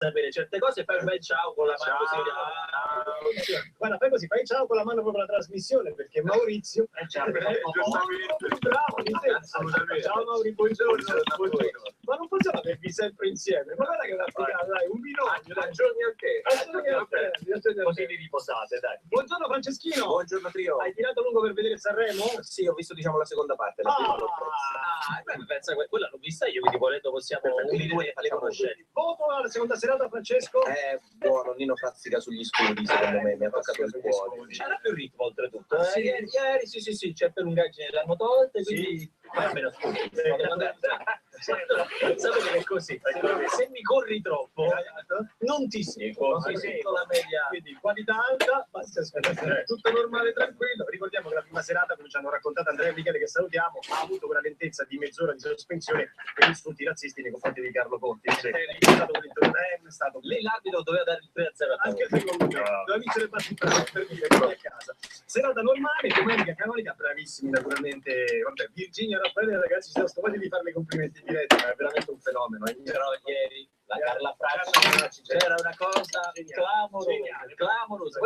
sapere certe cose, fai un bel ciao con la mano così. Guarda, fai così, fai ciao con la mano proprio alla trasmissione, perché Maurizio è molto bravo di te. Ciao Maurizio, buongiorno. Ma non possiamo avervi sempre insieme, ma guarda che è una figata, dai, un binomio, dai. Giorni a te. Così vi riposate, dai. Buongiorno Franceschino. Buongiorno Trio. Hai tirato lungo per vedere Sanremo? Sì, ho visto diciamo la seconda parte. La prima l'ho persa. Pensa, quella l'ho vista io, quindi volendo possiamo unire le conoscenze. Voto alla seconda serata, Francesco? Buono, Nino Frazzica sugli scudi, secondo me, mi ha toccato il cuore. C'era più ritmo oltretutto. Ieri sì, certe lungaggini l'hanno tolte, quindi almeno sapete che è così, se mi corri troppo non ti seguo, la media. Quindi qualità alta, tutto normale, tranquillo. Ricordiamo che la prima serata, come ci hanno raccontato Andrea e Michele, che salutiamo, ha avuto una lentezza di mezz'ora di sospensione per insulti razzisti nei confronti di Carlo Conti. È stato lì l'arbitro doveva dare il 3-0 anche il secondo tempo, doveva vincere il battitore per dire che a casa. Serata normale, domenica canonica, bravissimi naturalmente. Vabbè, Virginia Raffaele, ragazzi, siamo stati di fare i complimenti diretti, ma è veramente un fenomeno. Però ieri la Carla Fracci c'era una cosa clamorosa.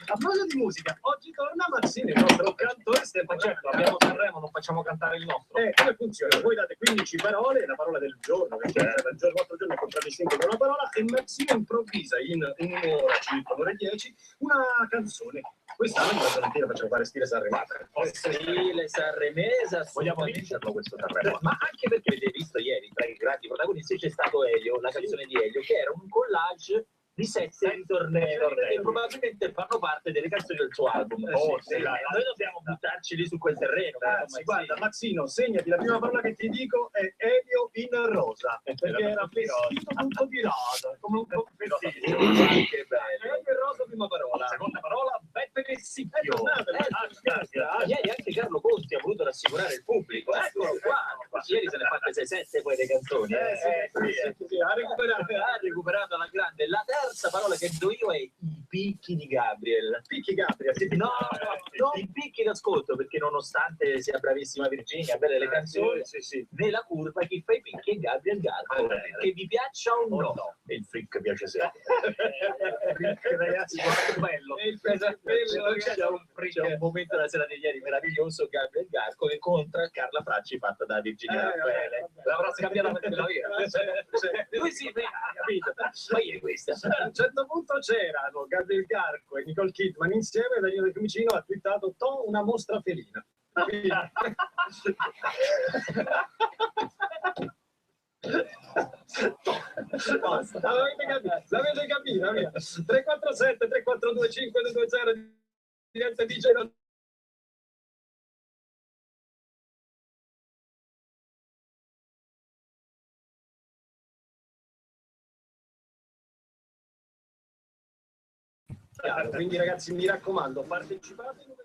A proposito di musica, oggi torna Mazzini, il nostro cantore. Ma certo, abbiamo Sanremo, non facciamo cantare il nostro. Come funziona? Voi date 15 parole, la parola del giorno, che dal giorno vostro giorno è contraddistinto da una parola, e Mazzini improvvisa in un'ora, circa un'ora e 10, una canzone. Quest'anno la Valentina facciamo fare stile sanremese. Stile sanremese, vogliamo vincerlo questo Sanremo. Ma anche perché avete visto ieri tra i grandi protagonisti c'è stato Elio, la canzone di Elio, che era un collage di 7 ritornelli che probabilmente fanno parte delle canzoni del suo album. Noi dobbiamo buttarci lì su quel terreno. Guarda, Mazzino, segnati, la prima parola che ti dico è Elio in rosa, perché era vestito tutto di rosa, come un po' vestito. Che bello. Elio in rosa, prima parola. Seconda parola, Beppe Vessicchio. Ieri anche Carlo Conti ha voluto rassicurare il pubblico. Eccolo qua. Ieri se ne è fatte 6-7 quelle canzoni. Ha recuperato alla grande. La terza parola che do io è i picchi di Gabriel. Picchi Gabriel? No, i picchi d'ascolto, perché nonostante sia bravissima Virginia, belle le canzoni, nella curva chi fa i picchi è Gabriel Garco. Che vi piaccia o no? E il freak piace sempre. Ragazzi, quanto bello. C'è un momento della sera di ieri meraviglioso, Gabriel Garco che incontra Carla Fracci fatta da Virginia Raffaele. L'avrà scambiata per la via. Lui sì, capito? Ma ieri questa. A un certo punto c'erano Gabriel Garco e Nicole Kidman insieme, Danilo De Fiumicino ha twittato "To una mostra felina". L'avete capito, via. 347 342 5220 diretta di Genova. Quindi ragazzi, mi raccomando, partecipate.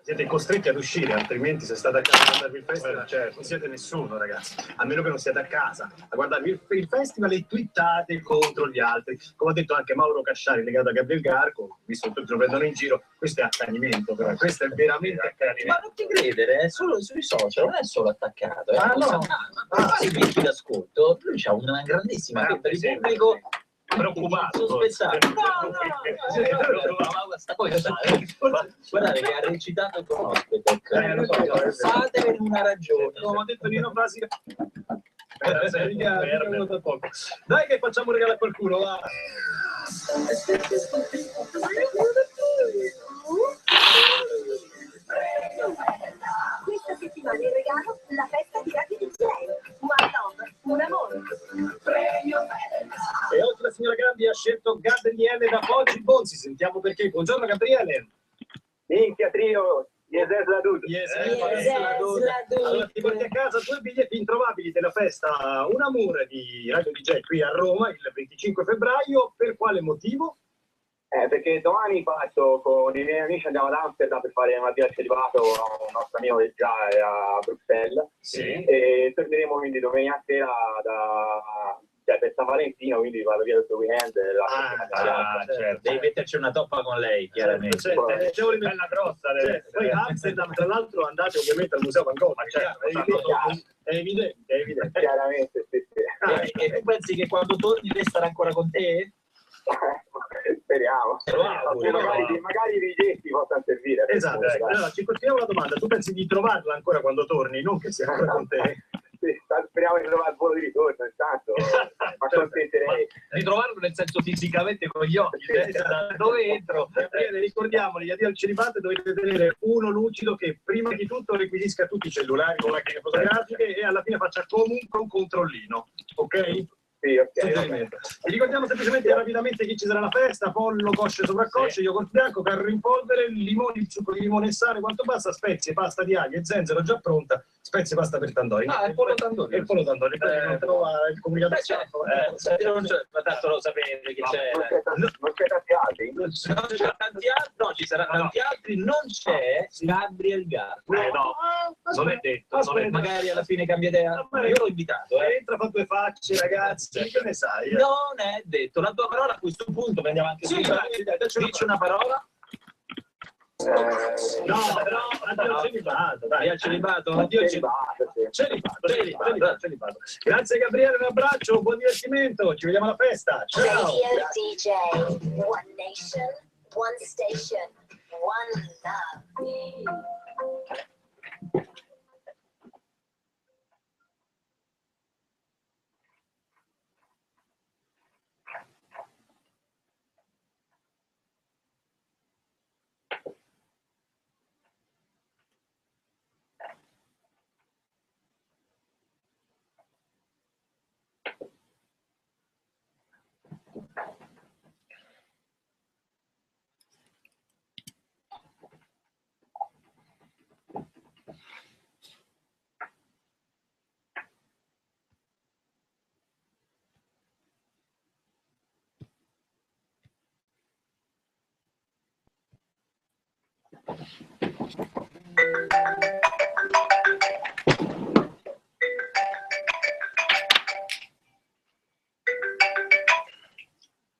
Siete costretti ad uscire, altrimenti se state a casa a guardarvi il festival, cioè, non siete nessuno, ragazzi. A meno che non siate a casa a guardarvi il festival e twittate contro gli altri. Come ha detto anche Mauro Casciari, legato a Gabriel Garco, visto che tutti lo prendono in giro, questo è accanimento, però. Questo è veramente accanimento. Ma non ti credere, è solo sui social, non è solo attaccato. Ah, no. I picchi d'ascolto, lui ha una grandissima fetta di pubblico preoccupato. Sospettato. Guardate che ha recitato con ospite. Fatene una ragione. Come ho detto Nino Frasi. Dai che facciamo un regalo a qualcuno, va. Questa settimana in regalo la festa di Radio DJ. One Love, un amore. E oggi la signora Gambi ha scelto Gabriele da Poggi Bonzi. Sentiamo perché. Buongiorno Gabriele. Minchia trio, Yeses la Dud. Allora ti porti a casa 2 biglietti introvabili della festa Un Amore di Radio DJ qui a Roma il 25 febbraio. Per quale motivo? Perché domani faccio con i miei amici, andiamo ad Amsterdam per fare una via al celibato a un nostro amico che già è a Bruxelles. Sì. E torneremo quindi domenica sera per San Valentino, quindi vado via tutto il weekend. Certo. Devi metterci una toppa con lei, chiaramente. C'è una bella grossa. Poi a Amsterdam, tra l'altro, andate ovviamente al Museo Van Gogh. È evidente. Chiaramente, sì. E tu pensi che quando torni lei starà ancora con te? Speriamo. Magari i biglietti possano servire. Esatto. Allora, ci continuiamo la domanda. Tu pensi di trovarla ancora quando torni, non che sia ancora con te? Sì, speriamo di trovare il volo di ritorno, intanto ma contenterei. Ritrovarlo nel senso fisicamente con gli occhi, da dove entro? Ricordiamoli, gli addio al celibato dovete tenere uno lucido che prima di tutto requisisca tutti i cellulari con macchine fotografiche e alla fine faccia comunque un controllino, ok? Sì, ok. Vi ricordiamo semplicemente rapidamente chi ci sarà alla festa: pollo, cosce, sopraccosce, yogurt bianco, carro in polvere, limoni, il succo di limone e sale, quanto basta, spezie, pasta di aglio e zenzero già pronta, spezie, pasta per tandori. Il pollo tandori. Il pollo tandori, poi non trova il comunicato. Ma tanto lo sapete che c'è. Non c'è tanti altri? Non c'è tanti altri, no, ci saranno tanti altri, non c'è Gabriel Garco. No, non è detto. Magari alla fine cambia idea. Io l'ho invitato. Entra, fa 2 facce, ragazzi. Che ne sai? Non è detto. La tua parola a questo punto, prendiamo anche dici una parola. No, però addio al celibato. Dai, al celibato. Addio al celibato. Grazie Gabriele, un abbraccio, buon divertimento. Ci vediamo alla festa. Ciao. Radio DJ, one nation, one station, one love.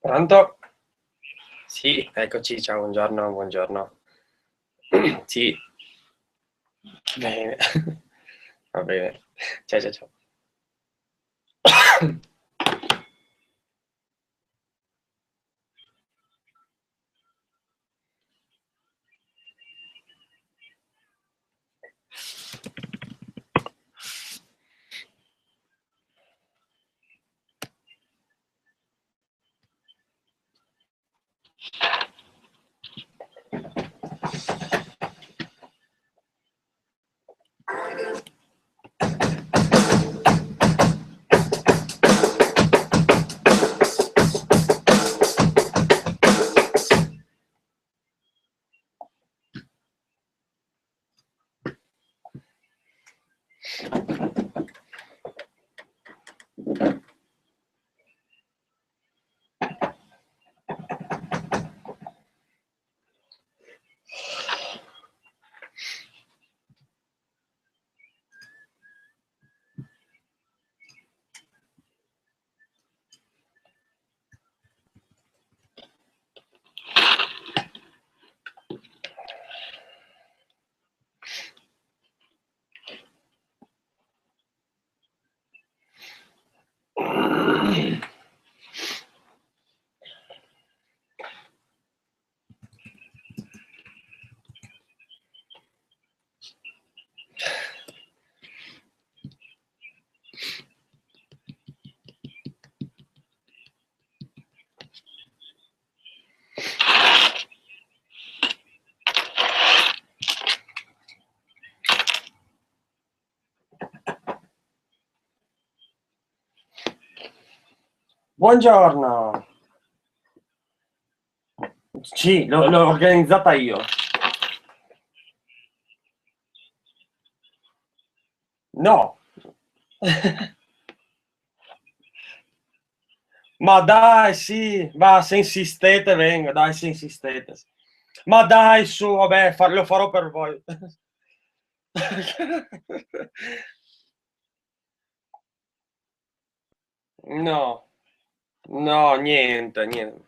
Pronto? Sì, eccoci, ciao, buongiorno. Sì. Bene. Va bene. Ciao. Buongiorno. Sì, l'ho organizzata io. No. Ma dai, sì, ma se insistete vengo, dai, se insistete. Ma dai, su, vabbè, lo farò per voi. No, no, niente, niente.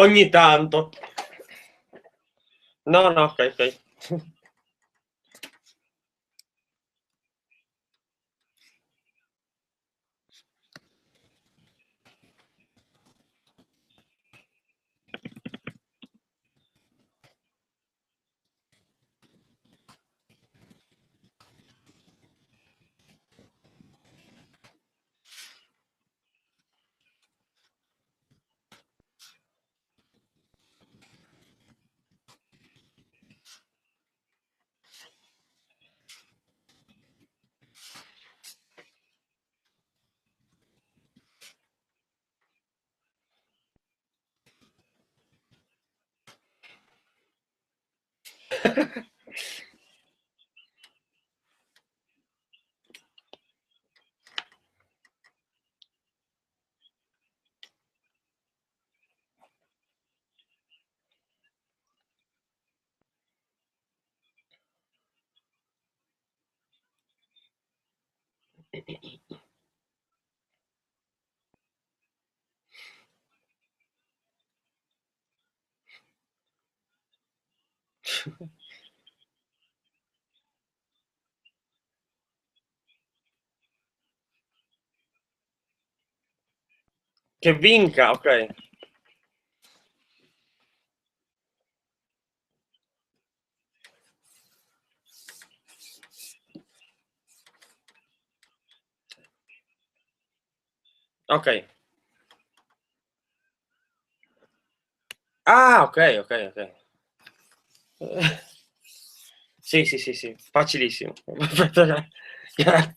Ogni tanto. No, no, ok, ok. Che vinca, ok. Ok. Ah, ok, ok, ok. Sì, sì, sì, sì, facilissimo. Grazie.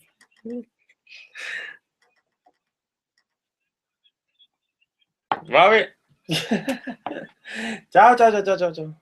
Vabbè. Ciao, ciao, ciao, ciao, ciao, ciao.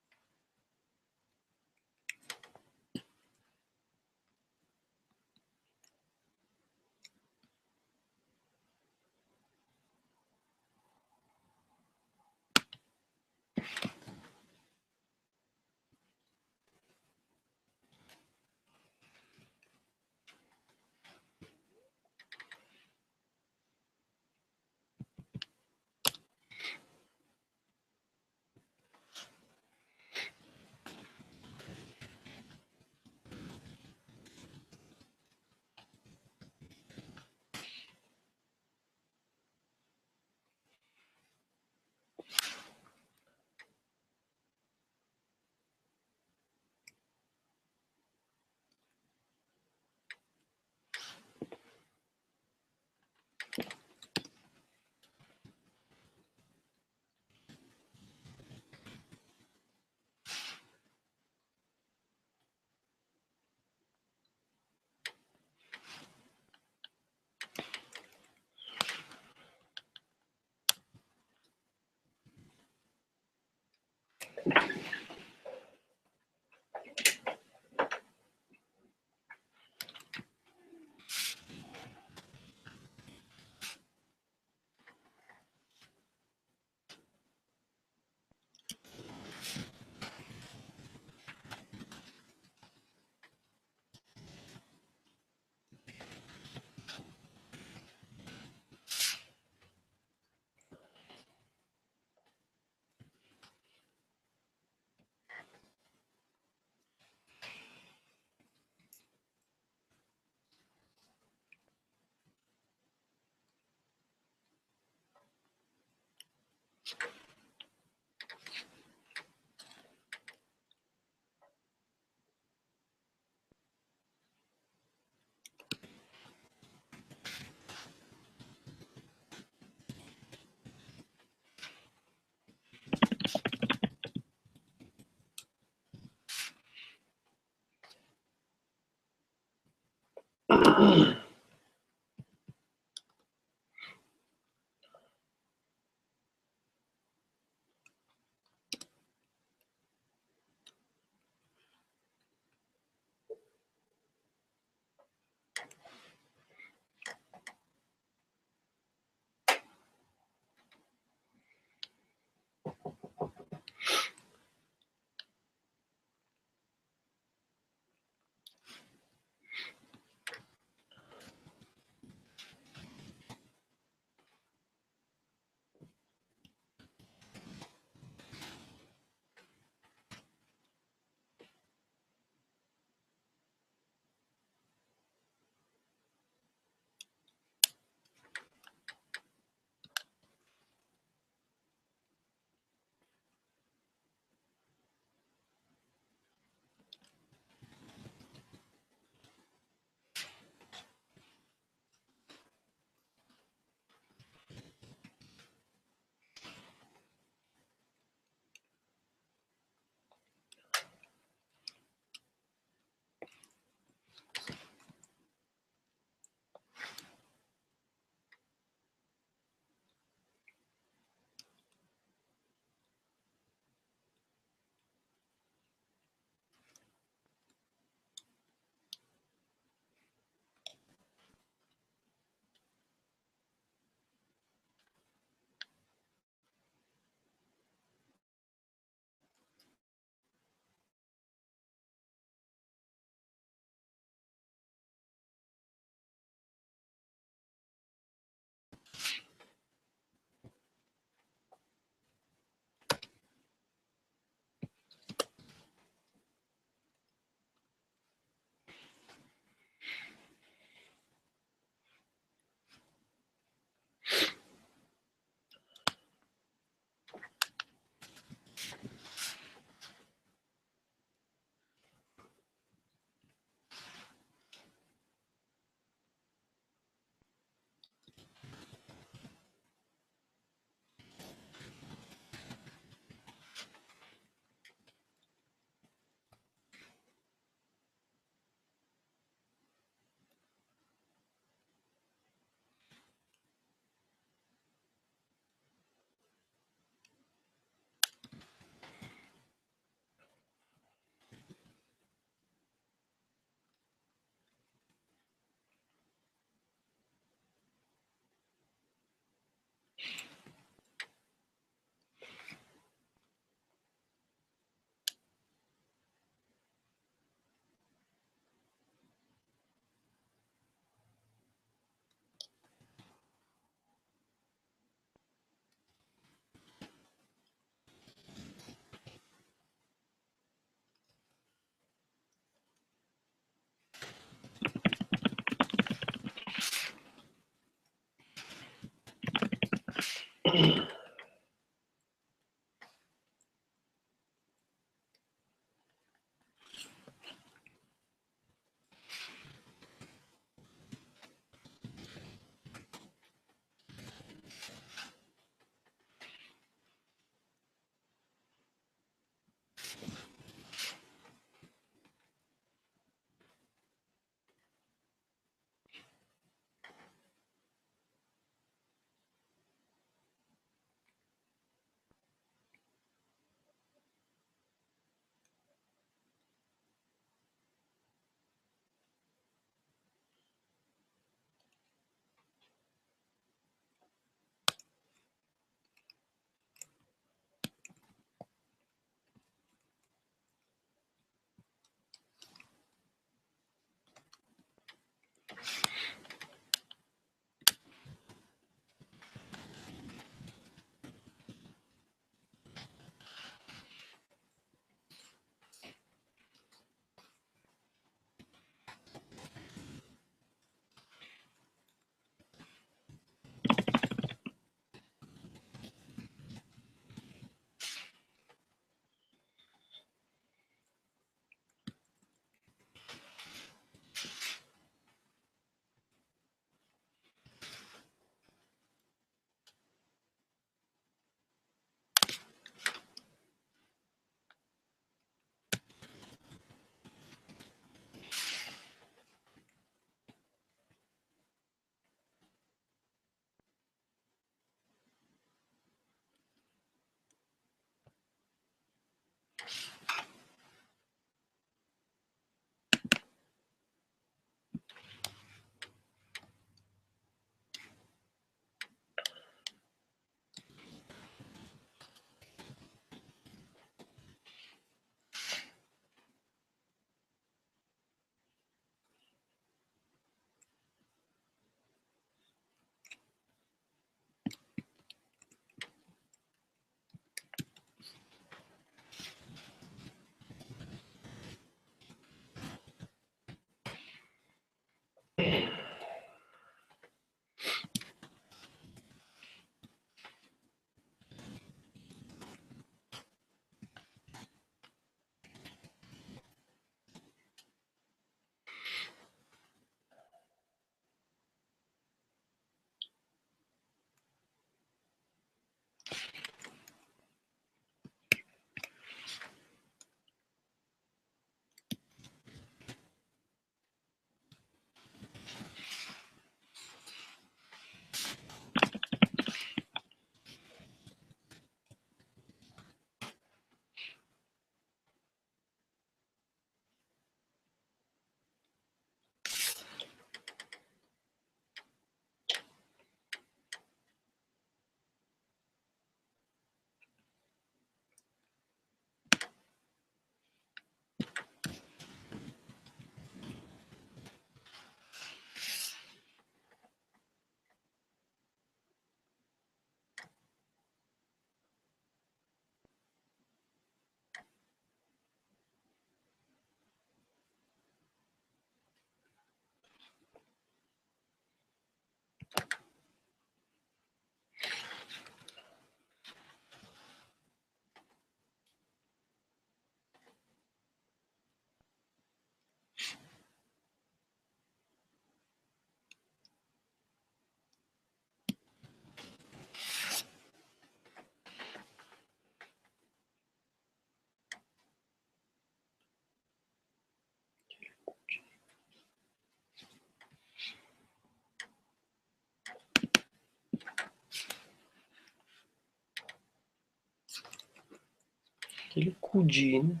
Che le cugine.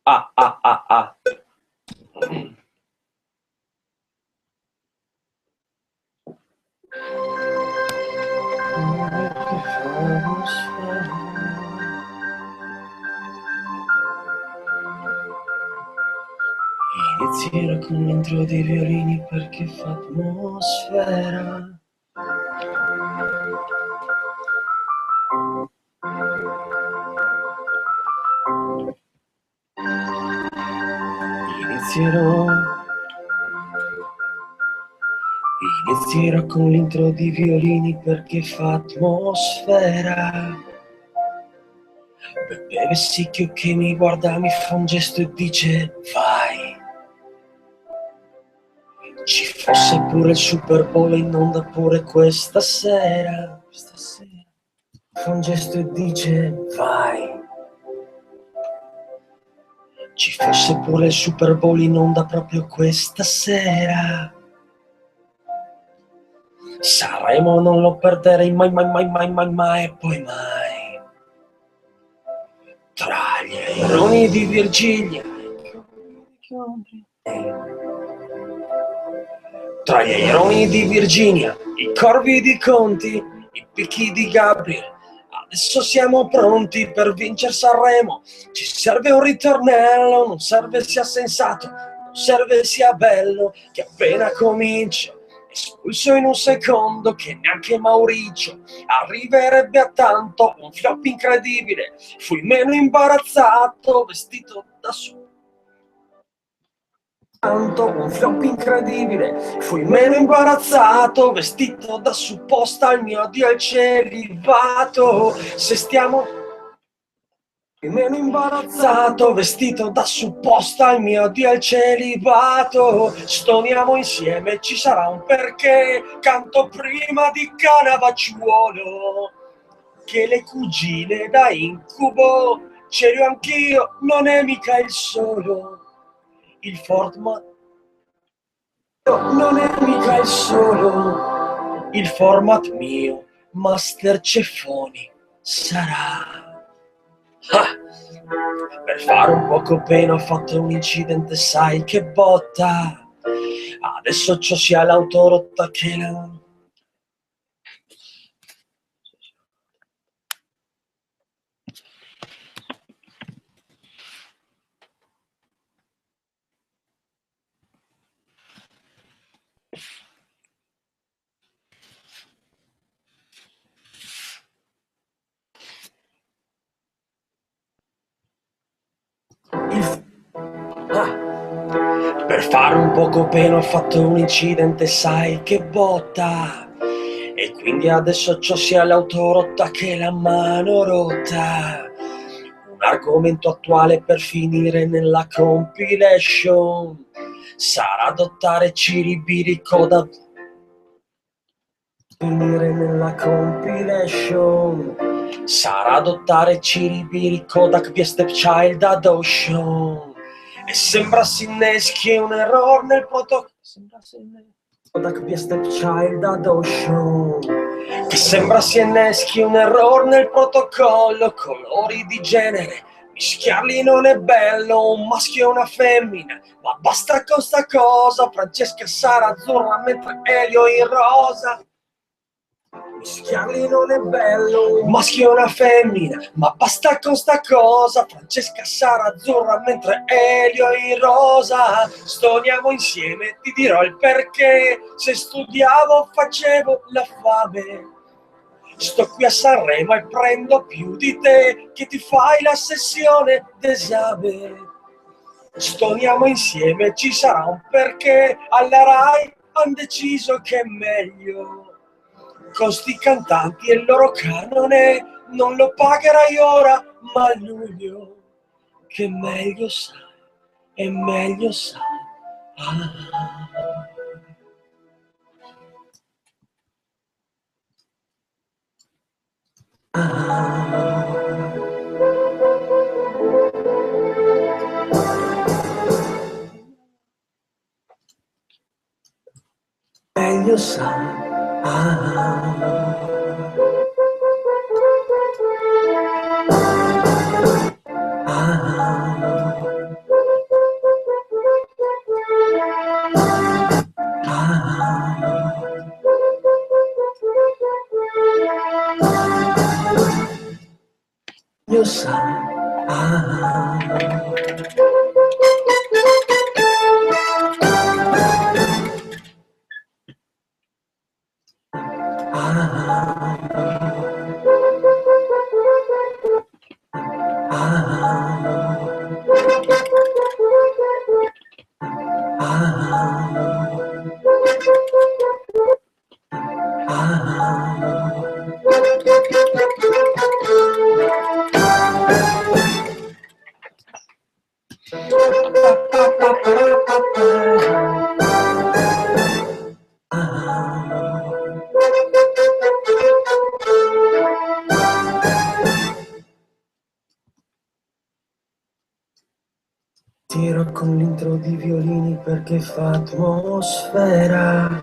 Ah. Inizierò con l'intro dei violini perché fa atmosfera. Inizierò con l'intro di violini perché fa atmosfera. Bebe Vessicchio che mi guarda, mi fa un gesto e dice vai. Ci fosse pure il Super Bowl in onda pure questa sera. Fa un gesto e dice vai. Ci fosse pure il Super Bowl in onda proprio questa sera. Sanremo non lo perderei mai e poi mai. Tra gli aironi di Virginia, i corvi di Conti, i picchi di Gabriel. Adesso siamo pronti per vincere Sanremo. Ci serve un ritornello, non serve sia sensato, non serve sia bello, che appena comincia espulso in un secondo, che neanche Mauricio arriverebbe a tanto. Un flop incredibile, fui meno imbarazzato, vestito da su. Un flop incredibile, fui meno imbarazzato, vestito da supposta al mio addio al celibato. Se stiamo meno imbarazzato, vestito da supposta al mio addio al celibato. Stoniamo insieme, ci sarà un perché. Canto prima di Cannavacciuolo che le cugine da incubo. C'ero anch'io, non è mica il solo. Il format non è mica il solo. Il format mio, Master Ceffoni, sarà. Per fare un poco pena ho fatto un incidente, sai che botta. Adesso c'ho sia l'autorotta che la... Per fare un poco pena ho fatto un incidente, sai che botta. E quindi adesso c'ho sia l'autorotta che la mano rotta. Un argomento attuale per finire nella compilation sarà adottare Ciribirico da finire nella compilation. Sarà adottare Ciribiri Kodak via Stepchild Adoption. E sembra si inneschi un errore nel protocollo. Kodak via Stepchild Adoption. Che sembra si inneschi un errore nel protocollo. Colori di genere, mischiarli non è bello. Un maschio e una femmina, ma basta con sta cosa. Francesca sarà azzurra mentre Elio in rosa. mischiarli non è bello, un maschio e una femmina, ma basta con sta cosa. Francesca sarà azzurra mentre Elio è in rosa. Stoniamo insieme, ti dirò il perché. Se studiavo facevo la fame, sto qui a Sanremo e prendo più di te che ti fai la sessione d'esame. Stoniamo insieme, ci sarà un perché. Alla Rai han deciso che è meglio con sti cantanti e il loro canone. Non lo pagherai ora, ma a luglio, che meglio sai, e meglio sai. Meglio sai. Meglio sai. Tiro con l'intro di violini perché fa atmosfera.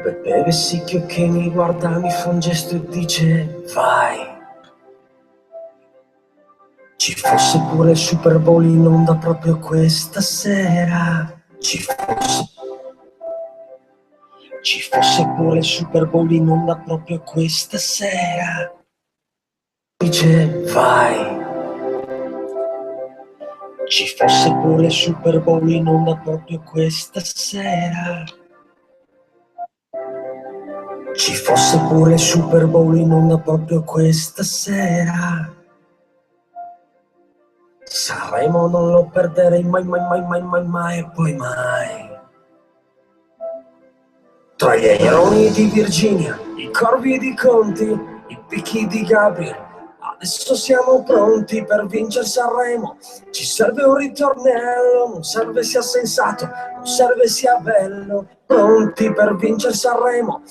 Beppe Vessicchio che mi guarda, mi fa un gesto e dice vai. Ci fosse pure il Super Bowl in onda proprio questa sera. Ci fosse pure il Super Bowl in onda proprio questa sera. Dice vai. Ci fosse pure il Super Bowl in onda proprio questa sera. Ci fosse pure il Super Bowl in onda proprio questa sera. Sanremo non lo perderei mai, mai, mai, mai, mai, mai e poi mai. Tra gli aironi di Virginia, i corvi di Conti, i picchi di Gabriel, adesso siamo pronti per vincere Sanremo. Ci serve un ritornello, non serve sia sensato, non serve sia bello. Pronti per vincere Sanremo.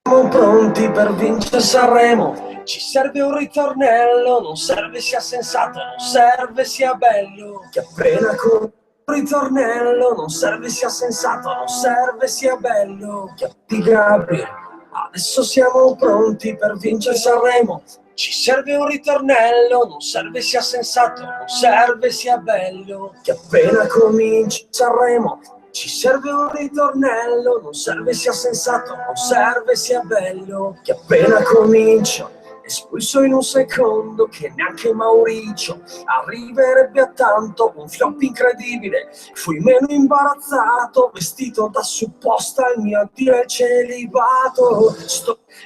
Siamo pronti per vincere Sanremo. Ci serve un ritornello, non serve sia sensato, non serve sia bello. Che appena con ritornello, non serve sia sensato, non serve sia bello. Che di Gabriel, adesso siamo pronti per vincere Sanremo. Ci serve un ritornello, non serve sia sensato, non serve sia bello. Che appena comincia Sanremo. Ci serve un ritornello, non serve sia sensato, non serve sia bello. Che appena comincia, espulso in un secondo, che neanche Mauricio arriverebbe a tanto. Un flop incredibile, fui meno imbarazzato, vestito da supposta al mio addio al celibato.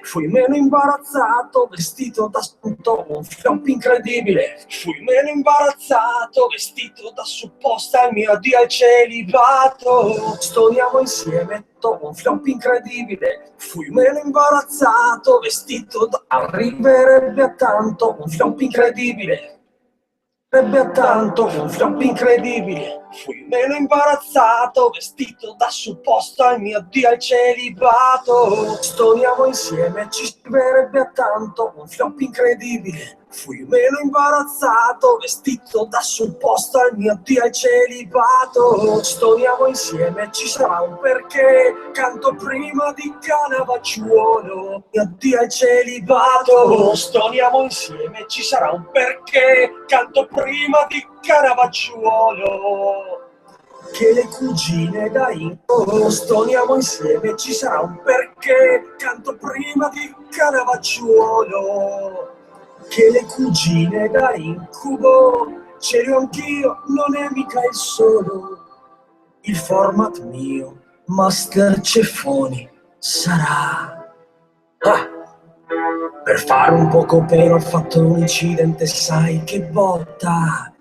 Fui meno imbarazzato, vestito da spunto, un flop incredibile. Fui meno imbarazzato, vestito da supposta al mio addio al celibato. Stoniamo insieme, un flop incredibile. Fui meno imbarazzato, vestito da... Arriverebbe a tanto, un flop incredibile. Arriverebbe a tanto, un flop incredibile. Fui meno imbarazzato, vestito da supposto al mio addio al celibato. Stoniamo insieme, ci scriverebbe a tanto, un flop incredibile. Fui meno imbarazzato, vestito da supposto al mio addio al celibato. Stoniamo insieme, ci sarà un perché. Canto prima di Cannavacciuolo, mio addio al celibato. Stoniamo insieme, ci sarà un perché. Canto prima di Cannavacciuolo. che le cugine da Inco stoniamo insieme, ci sarà un perché, canto prima di Canavacciuolo, che le cugine da incubo, c'ero anch'io, non è mica il solo, il format mio, Master Ceffoni, sarà... Ah! Per fare un poco pena ho fatto un incidente, sai che botta,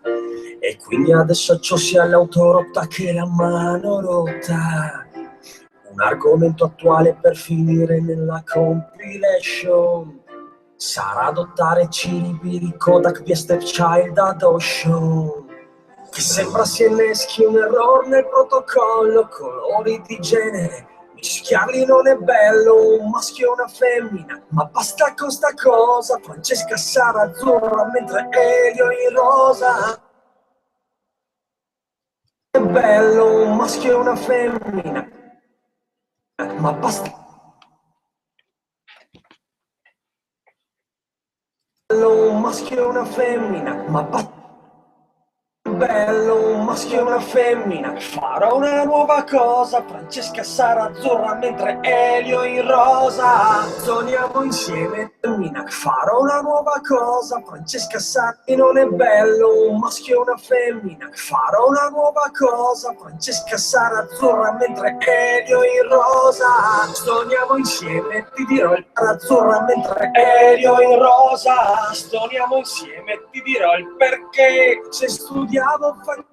e quindi adesso c'ho sia l'autorotta che la mano rotta. Un argomento attuale per finire nella compilation sarà adottare Ciribiri, Kodak via Stepchild Adoption, che sembra si inneschi un errore nel protocollo, colori di genere mischiarli non è bello, un maschio e una femmina, ma basta con sta cosa. Francesca sarà azzurra mentre Elio in rosa. È bello, un maschio e una femmina, ma basta. Bello, un maschio e una femmina, ma basta. Bello, un maschio e una femmina, farò una nuova cosa. Francesca sarà azzurra mentre Elio in rosa. Suoniamo insieme, femmina, farò una nuova cosa. Francesca sarà, non è bello, un maschio e una femmina, farò una nuova cosa. Francesca sarà azzurra mentre Elio in rosa. Suoniamo insieme, ti dirò il azzurra mentre Elio in rosa. Suoniamo insieme, ti dirò il perché. Se studiamo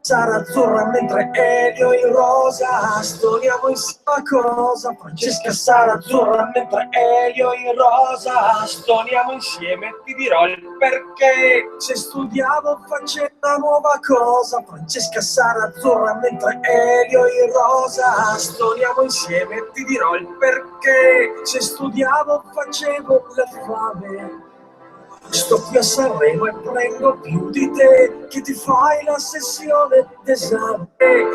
sarà azzurra mentre Elio in rosa. Stoniamo insieme cosa. Francesca sarà azzurra mentre Elio in rosa. Stoniamo insieme, ti dirò il perché. Se studiavo facendo una nuova cosa. Francesca sarà azzurra mentre Elio in rosa. Stoniamo insieme, ti dirò il perché. Se studiavo facevo la fame. Sto qui a Sanremo e prendo più di te, che ti fai la sessione d'esame.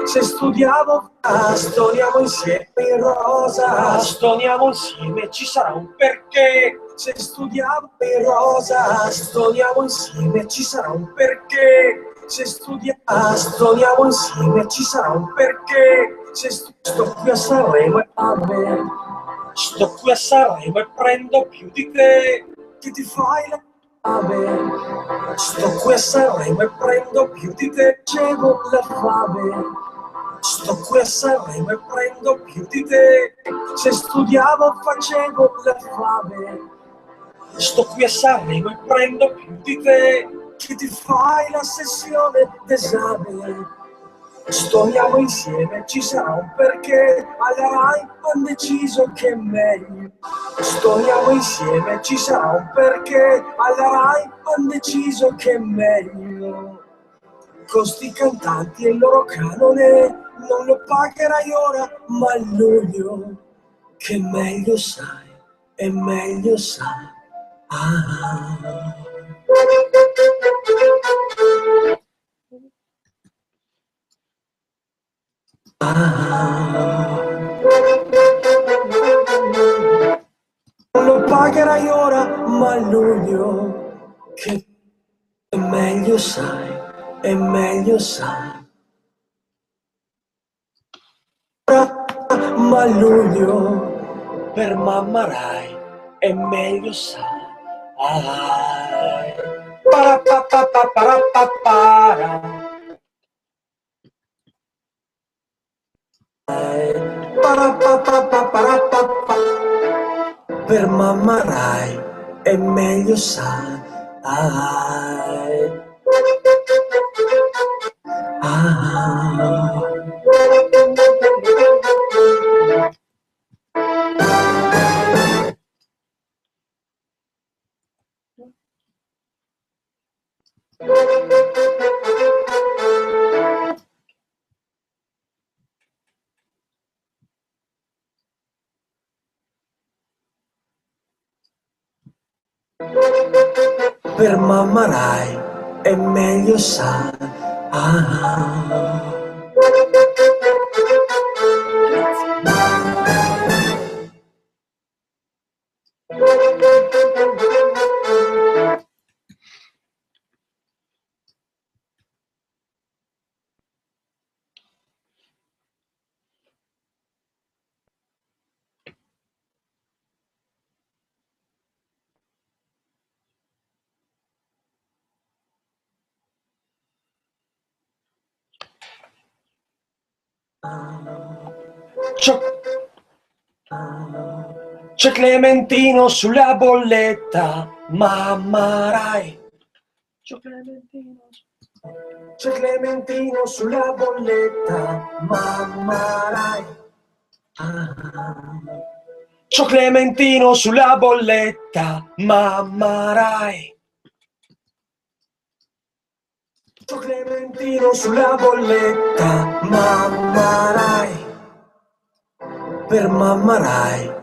Se studiavo, stoniamo insieme in rosa. Stoniamo insieme, ci sarà un perché. Se studiavo in rosa, stoniamo insieme, ci sarà un perché. Se studiamo, stoniamo insieme, ci sarà un perché. Se sto qui a Sanremo e a me. Sto qui a Sanremo e prendo più di te, che ti fai la sto qui a Sanremo e prendo più di te, c'avevo la fame. Sto qui a Sanremo e prendo più di te, se studiavo facevo la fame. Sto qui a Sanremo e prendo più di te, che ti fai la sessione d'esame. Stoniamo insieme, ci sarà un perché, alla Rai han deciso che è meglio. Stoniamo insieme, ci sarà un perché, alla Rai han deciso che è meglio. Con sti cantanti e il loro canone, non lo pagherai ora, ma a luglio, che meglio sai, e meglio sai. Ah. Non lo pagherai ora, ma a luglio, che è meglio sai, è meglio sai. Ma a luglio, per mamma Rai, è meglio sai. Para. Per mamma Rai è meglio sai. Per mamma Rai è meglio sai. C'è Clementino sulla bolletta, mamma Rai. C'è Clementino sulla bolletta, mamma Rai. C'è Clementino sulla bolletta, mamma Rai. C'è Clementino sulla bolletta, mamma Rai. Per mamma Rai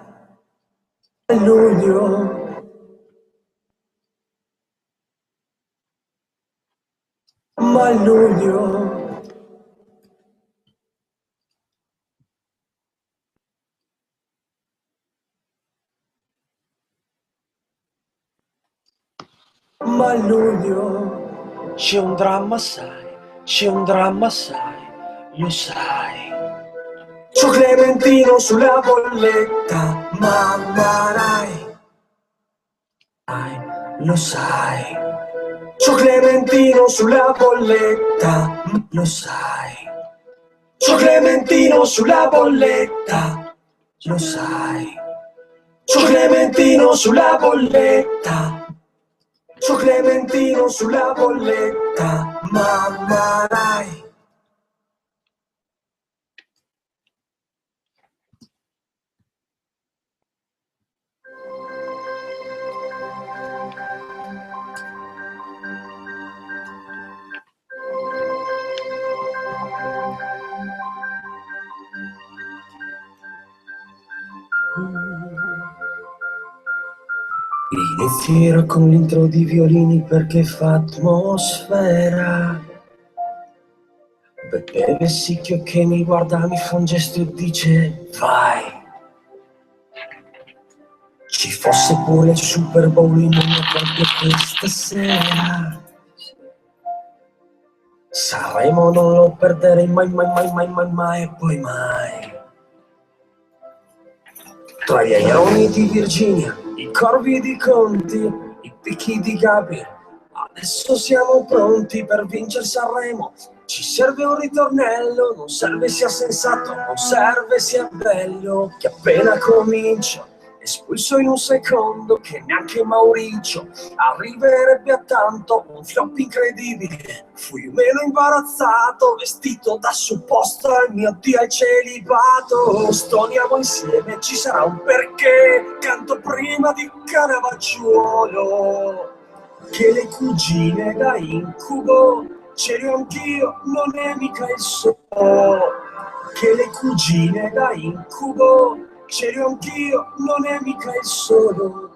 è luglio, ma è luglio. Ma a luglio c'è un dramma, sai, c'è un dramma, sai, lo sai. C'ho Clementino sulla bolletta, mamma Rai, lo sai. C'ho Clementino sulla bolletta, lo sai. C'ho Clementino sulla bolletta, lo sai. C'ho Clementino sulla bolletta. C'ho Clementino sulla bolletta, mamma Rai. Inizierò con l'intro di violini perché fa atmosfera. Beppe Vessicchio che mi guarda, mi fa un gesto e dice vai. Ci fosse pure il Super Bowl in una proprio questa sera. Sanremo non lo perderei mai, mai, mai, mai, mai, mai e poi mai. Tra gli aironi di Virginia, i corvi di Conti, i picchi di Gabi, adesso siamo pronti per vincere Sanremo. Ci serve un ritornello, non serve sia sensato, non serve sia bello, che appena comincia, espulso in un secondo, che neanche Mauricio arriverebbe a tanto, un flop incredibile. Fui meno imbarazzato, vestito da supposto al mio Dio al celibato. Stoniamo insieme, ci sarà un perché, canto prima di Caravaggio. Che le cugine da incubo, c'ero anch'io, non è mica il solo. Che le cugine da incubo, c'ero anch'io, non è mica il solo.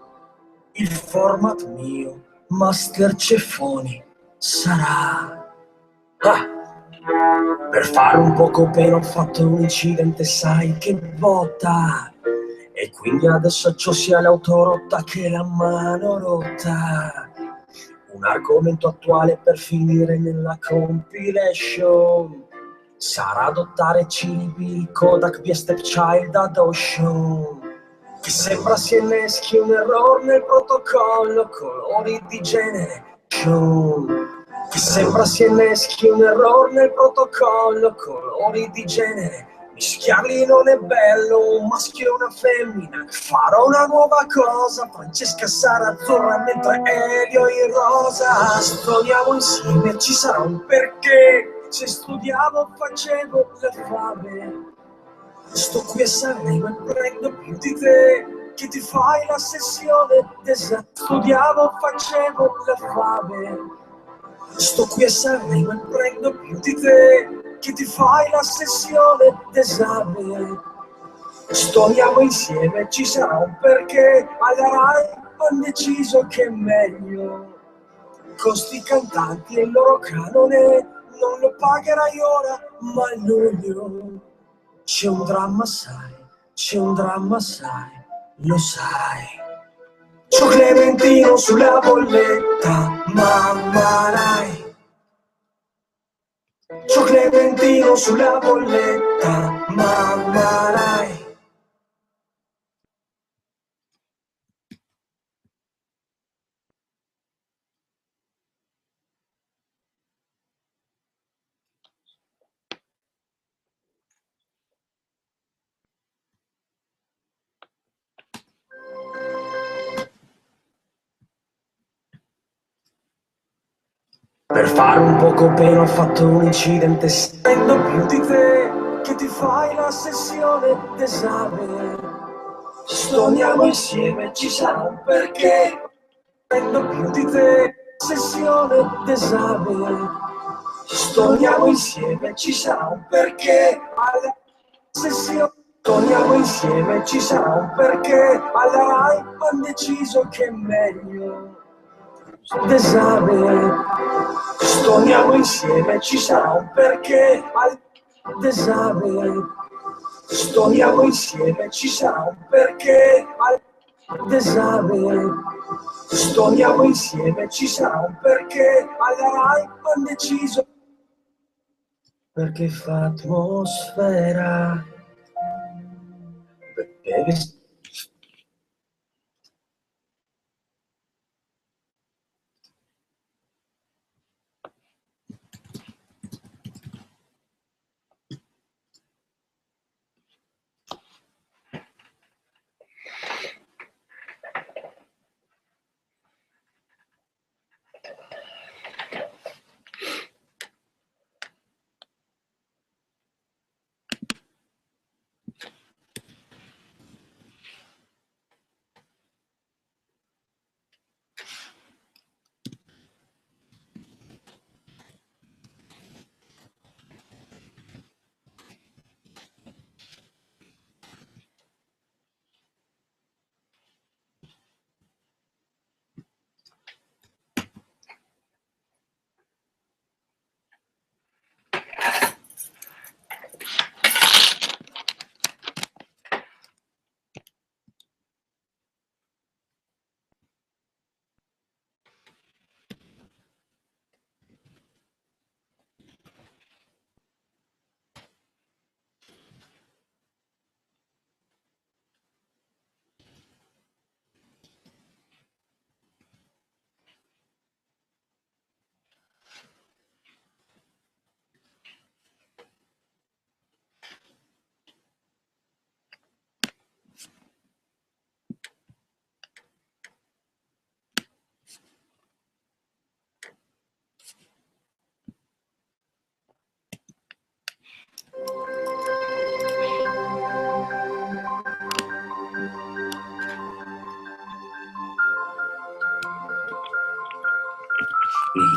Il format mio, Master Ceffoni, sarà... Per fare un poco pena ho fatto un incidente, sai che botta. E quindi adesso c'ho sia l'autorotta che la mano rotta. Un argomento attuale per finire nella compilation. Sarà adottare cibi, Kodak via Stepchild adoption. Che sembra si inneschi un errore nel protocollo, colori di genere. Che sembra si inneschi un errore nel protocollo, colori di genere. Mischiarli non è bello, un maschio e una femmina. Farò una nuova cosa, Francesca sarà azzurra mentre Elio in rosa. Studiamo insieme, ci sarà un perché. Se studiavo facevo la fame. Sto qui a Sanremo e prendo più di te, che ti fai la sessione d'esame. Studiavo facevo la fame. Sto qui a Sanremo e prendo più di te, che ti fai la sessione d'esame. Studiamo insieme, ci sarà un perché. Alla Rai han deciso che è meglio. Costi cantanti e il loro canone non lo pagherai ora, ma a luglio. C'è un dramma, sai, c'è un dramma, sai, lo sai. C'ho Clementino sulla bolletta, mamma Rai. C'ho Clementino sulla bolletta, mamma Rai. Per fare un poco pena ho fatto un incidente. Spendo più di te che ti fai la sessione d'esame. Stoniamo insieme, ci sarà un perché. Spendo più di te, sessione d'esame. Stoniamo insieme, ci sarà un perché. Alla sessione. Stoniamo insieme, ci sarà un perché. Alla Rai han deciso che è meglio d'esame. Stoniamo insieme, ci sarà un perché d'esame. Stoniamo insieme, ci sarà un perché d'esame. Stoniamo insieme, ci sarà un perché. Alla Rai han deciso perché fa atmosfera. Perché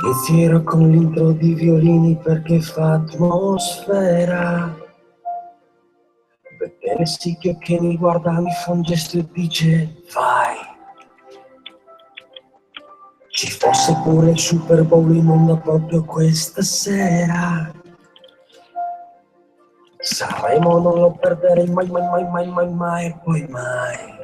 inizierò con l'intro di violini perché fa atmosfera. Perché il sicchio che mi guarda mi fa un gesto e dice vai. Ci fosse pure il Super Bowl in onda proprio questa sera. Sanremo non lo perderei mai, mai, mai, mai, mai, mai, e poi mai.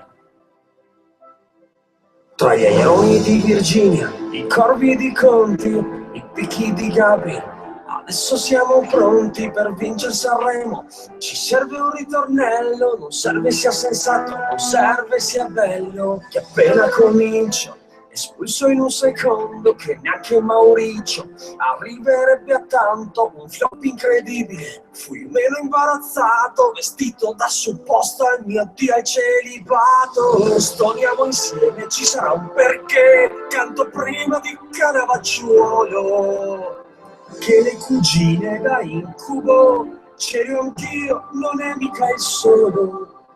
Tra gli aironi di Virginia, i corvi di Conti, i picchi di Gabri, adesso siamo pronti per vincere Sanremo. Ci serve un ritornello, non serve sia sensato, non serve sia bello, che appena comincio, espulso in un secondo, che neanche Mauricio arriverebbe a tanto, un flop incredibile. Fui meno imbarazzato, vestito da supposto al mio Dio al celibato. Stoniamo insieme, ci sarà un perché, canto prima di Canavacciuolo, che le cugine da incubo, c'ero anch'io, non è mica il solo.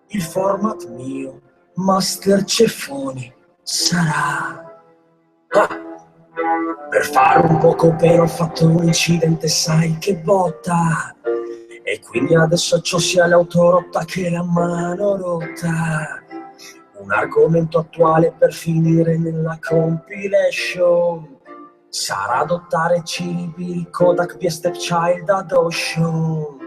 Il format mio, Master Ceffoni, sarà. Per fare un poco pena ho fatto un incidente, sai che botta. E quindi adesso c'ho sia l'autorotta che la mano rotta. Un argomento attuale per finire nella compilation sarà adottare cibi, Kodak via Stepchild Adoption.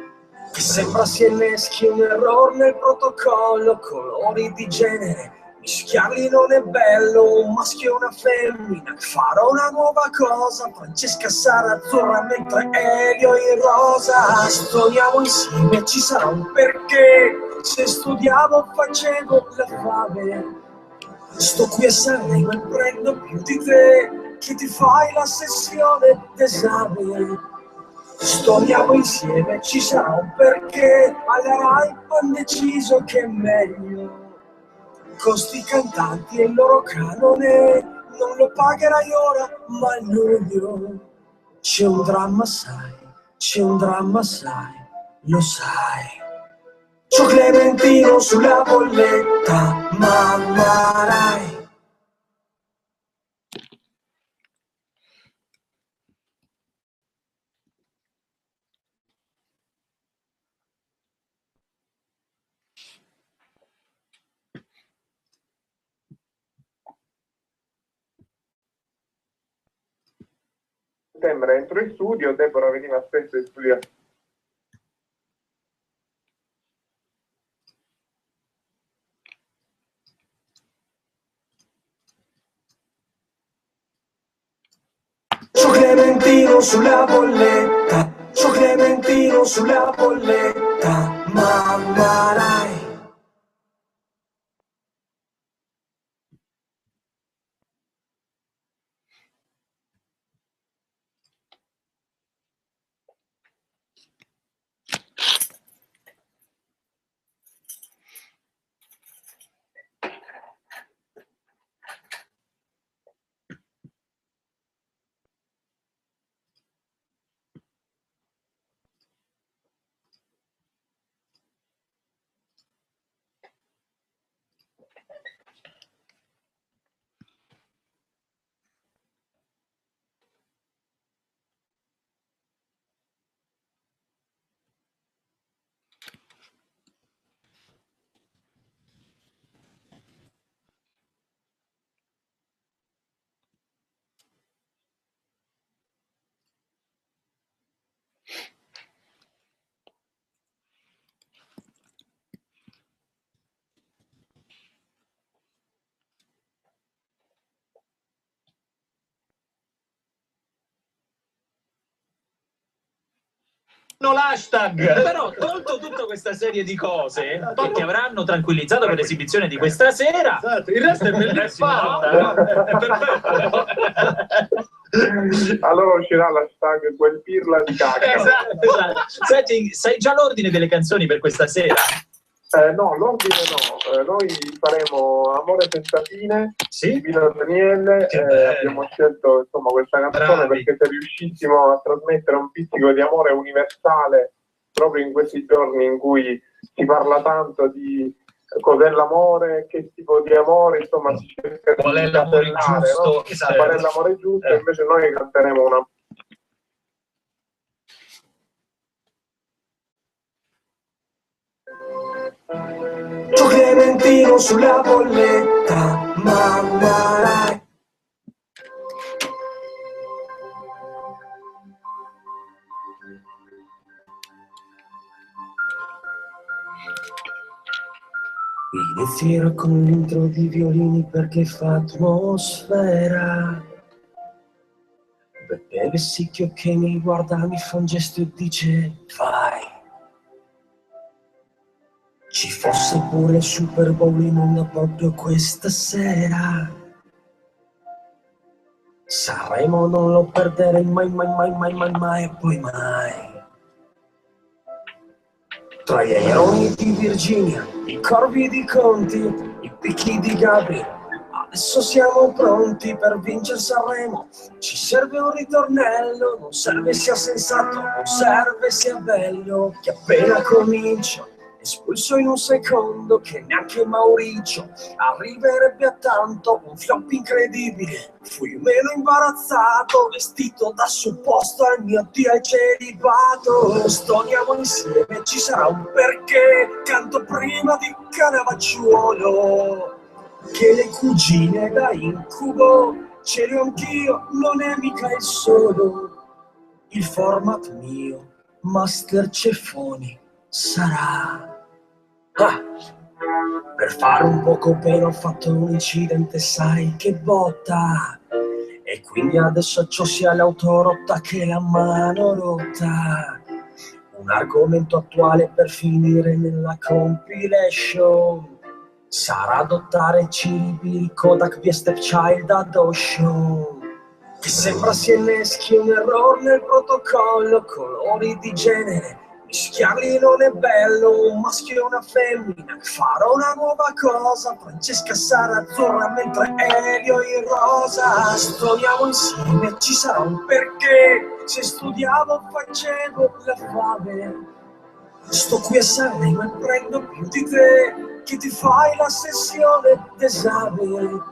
Che sembra si inneschi un errore nel protocollo, colori di genere, mischiarli non è bello, un maschio e una femmina. Farò una nuova cosa, Francesca sarà azzurra mentre Elio è rosa. Stoniamo insieme, ci sarà un perché, se studiavo facevo la fame. Sto qui a Sanremo e prendo più di te, che ti fai la sessione d'esame. Stoniamo insieme, ci sarà un perché, alla Rai han deciso che è meglio. Con sti cantanti e il loro canone, non lo pagherai ora, ma a luglio c'è un dramma, sai, c'è un dramma, sai, lo sai. C'ho Clementino sulla bolletta, mamma Rai. Settembre entro in studio, Deborah veniva spesso in studio. C'ho Clementino sulla bolletta, c'ho Clementino sulla bolletta, mamma Rai. L'hashtag, però tolto tutta questa serie di cose che avranno tranquillizzato per l'esibizione di questa sera. Esatto, il resto è bellissimo. È perfetto. Allora uscirà l'hashtag quel pirla di cacca. Esatto. Senti, sai già l'ordine delle canzoni per questa sera? No, l'ordine no. Noi faremo Amore senza fine, Sì? Vino Daniele. Abbiamo scelto insomma questa canzone Bravi. perché se riuscissimo a trasmettere un pizzico di amore universale proprio in questi giorni in cui si parla tanto di cos'è l'amore, che tipo di amore, insomma si cerca Qual è di l'amore casellare, giusto? no? Esatto. Qual è l'amore giusto, invece noi canteremo una. C'ho Clementino sulla bolletta, mamma Rai. Inizierò con l'intro di violini perché fa atmosfera. Beppe Vessicchio che mi guarda, mi fa un gesto e dice vai. Ci fosse pure il Super Bowl in onda proprio questa sera. Sanremo non lo perderei mai, mai, mai, mai, mai, mai e poi mai. Tra gli aironi di Virginia, i corvi di Conti, i picchi di Gabri, adesso siamo pronti per vincere Sanremo. Ci serve un ritornello, non serve sia sensato, non serve sia bello, che appena comincia espulso in un secondo che neanche Mauricio arriverebbe a tanto, un flop incredibile. Fui meno imbarazzato, vestito da supposto al mio Dio al celibato. Stoniamo insieme, ci sarà un perché, canto prima di Canavacciuolo. Che le cugine da incubo, ce le ho anch'io, non è mica il solo. Il format mio, Master Ceffoni, sarà. Per fare un poco pena ho fatto un incidente, sai che botta. E quindi adesso c'ho sia l'autorotta che la mano rotta. Un argomento attuale per finire nella compilation. Sarà adottare Cibi, Kodak via Stepchild Adoption. Che sembra si inneschi un errore nel protocollo, colori di genere. Mi Mischiarli non è bello, un maschio e una femmina. Farò una nuova cosa, Francesca sarà azzurra mentre Elio in rosa. Studiamo insieme, ci sarà un perché. Se studiavo facevo la fame. Sto qui a Sanremo e prendo più di te, che ti fai la sessione d'esame.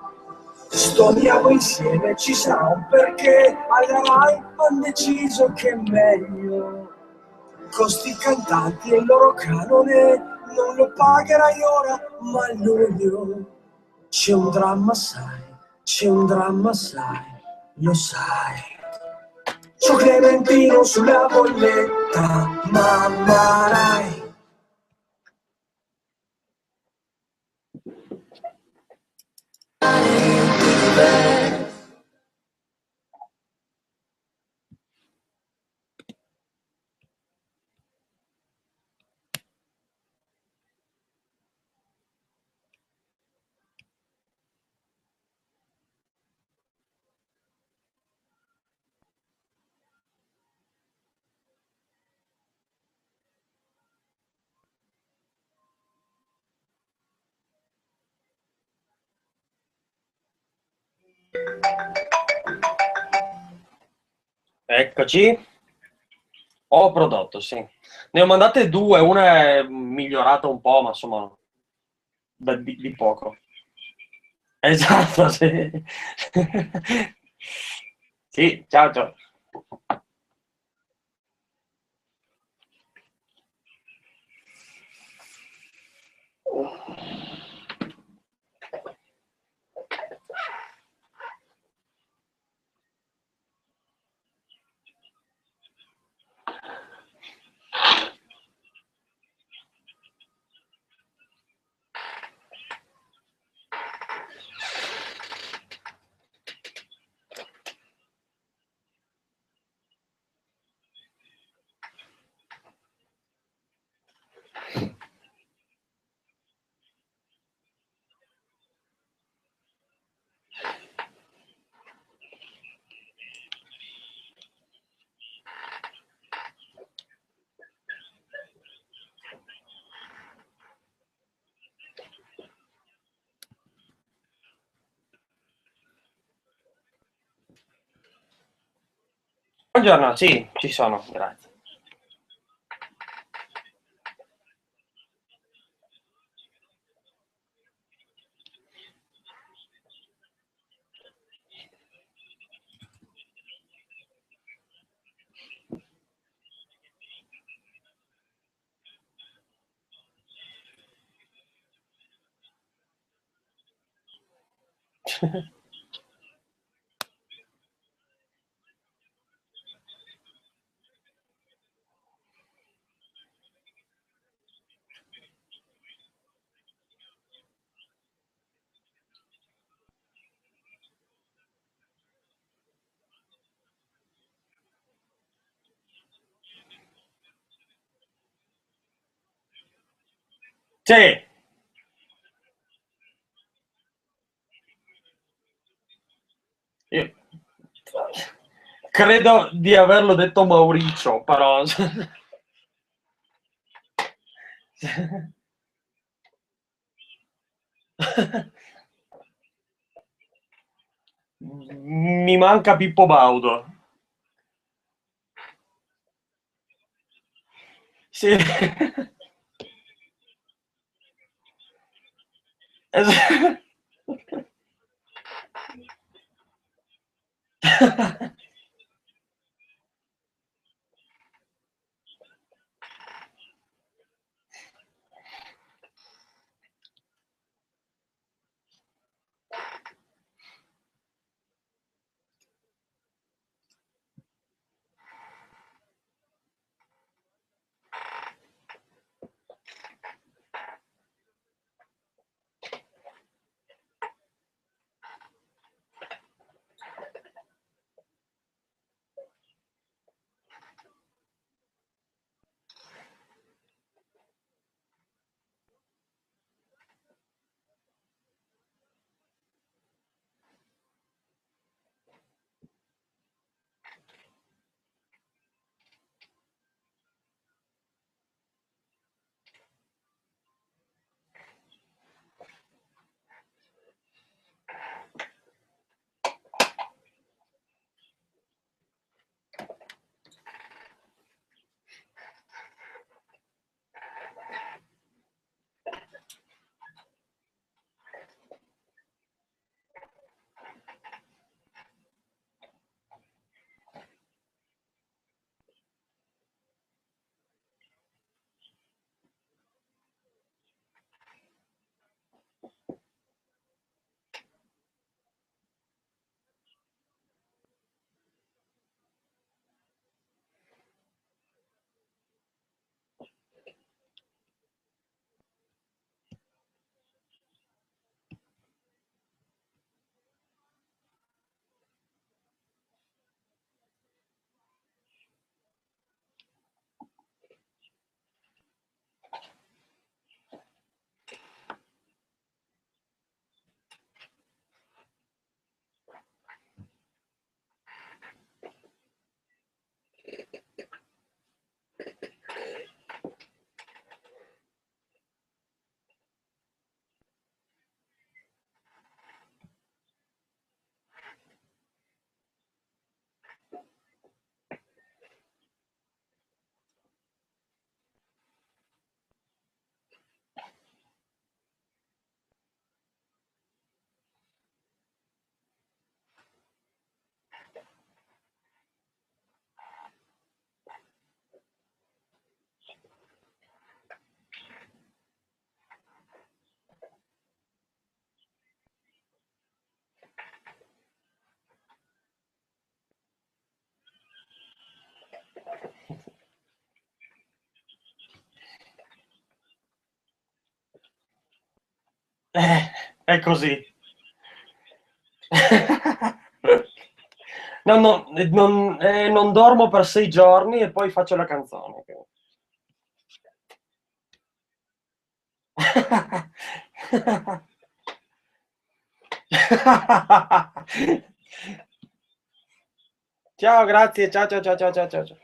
Studiamo insieme, ci sarà un perché. Alla Rai han deciso che è meglio. Costi i cantanti e il loro canone non lo pagherai ora, ma a luglio. C'è un dramma, sai, c'è un dramma, sai, lo sai. C'ho Clementino sulla bolletta, mamma Rai. Eccoci. Ho prodotto, sì. Ne ho mandate due, una è migliorata un po', ma insomma, di poco. Esatto, sì. Sì, ciao ciao. Buongiorno, sì, ci sono, grazie. Sì. Io- Credo di averlo detto Mauricio, però... Mi manca Pippo Baudo. Sì. È così. No, no, non dormo per 6 giorni e poi faccio la canzone. Ciao, grazie. Ciao, ciao, ciao, ciao, ciao, ciao.